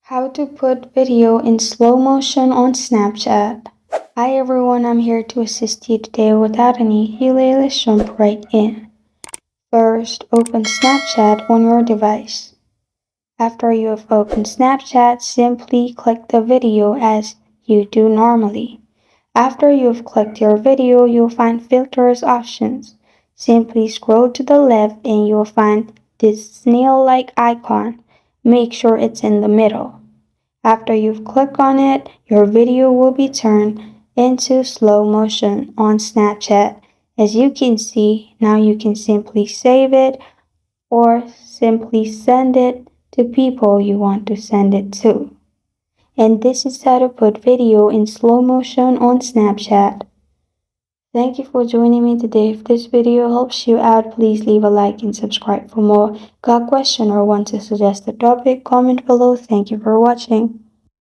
How to put video in slow motion on Snapchat. Hi everyone, I'm here to assist you today without any delay. Let's jump right in. First, open Snapchat on your device. After you have opened Snapchat, simply click the video as you do normally. After you've clicked your video, you'll find filters options. Simply scroll to the left and you'll find this snail-like icon. Make sure it's in the middle. After you've clicked on it, your video will be turned into slow motion on Snapchat. As you can see, now you can simply save it or simply send it to people you want to send it to. And this is how to put video in slow motion on Snapchat. Thank you for joining me today. If this video helps you out, please leave a like and subscribe for more. Got a question or want to suggest a topic? Comment below. Thank you for watching.